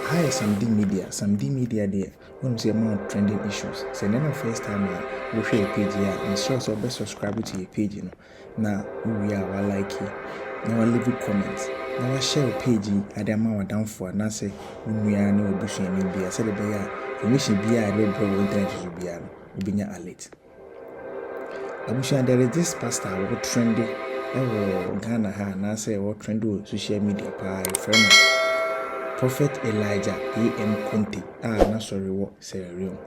Hi, some D media there. When we say more trending issues. So then the first time we share a page here, and sure so best subscribe to your page, Now we are like it. Now I leave comments. Now I share a page at the amount down for and I say we are no bush in India. Said the bear, information be a red bro internet to be alert. I'm sure there is this pastor who trendy. Ghana ha and I say what trend social media by friend. Prophet Elijah A.M Conteh. Not sorry, what Sierra Leone.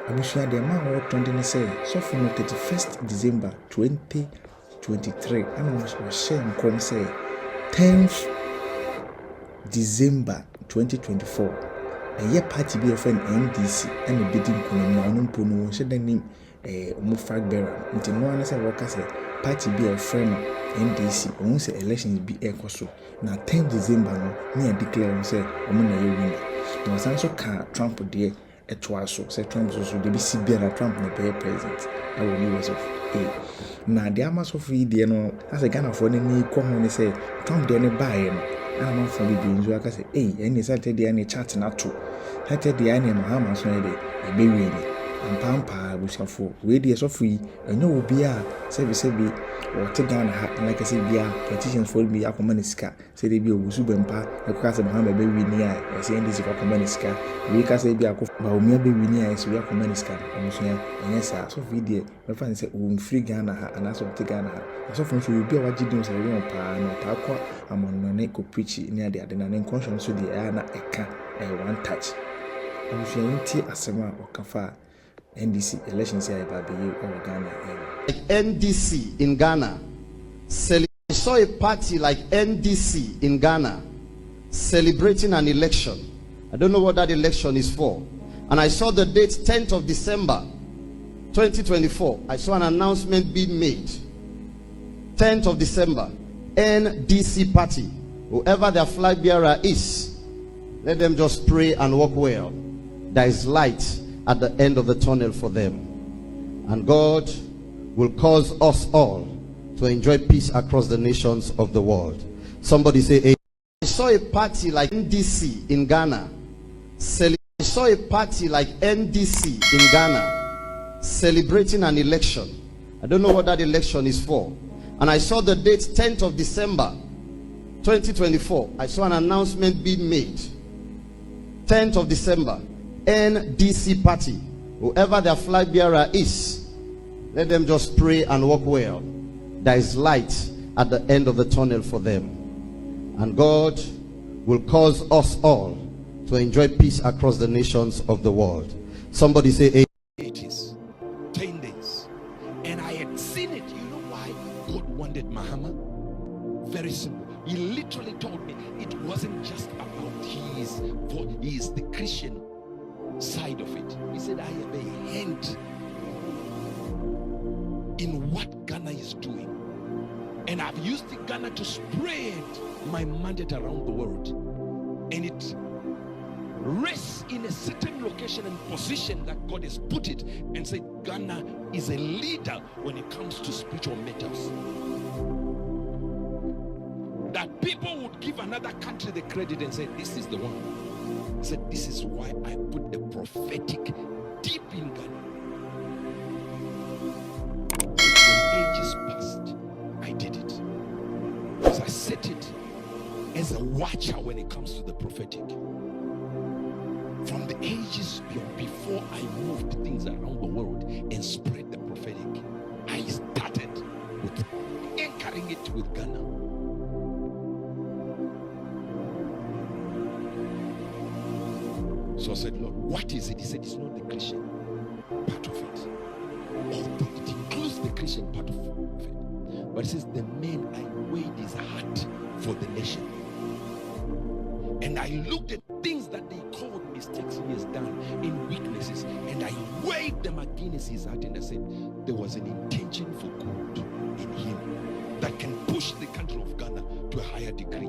I'm sure the amount of trending say so from the 31st December 2023. And I was sharing come say 10th December 2024. A year party be a friend NDC and a bidding Kuno said the name flag bearer. Until no one said what I say party be a friend NDC. Once the elections be a coso. Now 10th December no me declare say I'm na winner. Now also can Trump there at twice say Trump so they be see better Trump na be president. I will use of A. Now the amas of there no as a Ghana for any come on say Trump there ne buy no. I'm not for the beans I can say hey any Saturday any chat na to. Saturday any Mahama so dey e be winning. And pampa bushafo we dey so free and no be a say or take down like I say be a politicians for me akoma sika say dey be ogusu bempa e ko say Mahama be win here e say ndisi for akoma sika we ka say be akoma ba o me be win here so we akoma sika omusia enye sa so free dey me fan say o free Ghana ha and so take Ghana ha so from so be a wagidon say we on pa no ta kwa amon no ko preach ni ade ade na conscience so dey na eka one touch omusia nti asema okafa NDC elections here in Ghana. Like NDC in Ghana, I saw a party like NDC in Ghana celebrating an election. I don't know what that election is for. And I saw the date 10th of December 2024. I saw an announcement being made. 10th of December, NDC party. Whoever their flag bearer is, let them just pray and walk well. There is light at the end of the tunnel for them, and God will cause us all to enjoy peace across the nations of the world. Somebody say amen. I saw a party like NDC in Ghana. I saw a party like NDC in Ghana celebrating an election. I don't know what that election is for. And I saw the date 10th of December 2024. I saw an announcement being made. 10th of December, NDC party. Whoever their flag bearer is, let them just pray and walk well. There is light at the end of the tunnel for them, and God will cause us all to enjoy peace across the nations of the world. Somebody say amen. It is 10 days and I had seen it. You know why God wanted Mahama? Very simple. He literally told me it wasn't just about his the Christian side of it. He said I have a hand in what Ghana is doing, and I've used Ghana to spread my mandate around the world, and it rests in a certain location and position that God has put it, and said Ghana is a leader when it comes to spiritual matters. That people would give another country the credit and say this is the one. He said this is why I put the prophetic deep in Ghana. From ages past, I did it because I set it as a watcher when it comes to the prophetic. From the ages before I moved things around the world and spread the prophetic, I started with anchoring it with Ghana. So I said, Lord, what is it? He said, it's not the Christian part of it. Although it includes the Christian part of it. But it says, the man, I weighed his heart for the nation. And I looked at things that they called mistakes he has done in weaknesses. And I weighed them against his heart. And I said, there was an intention for good in him that can push the country of Ghana to a higher degree.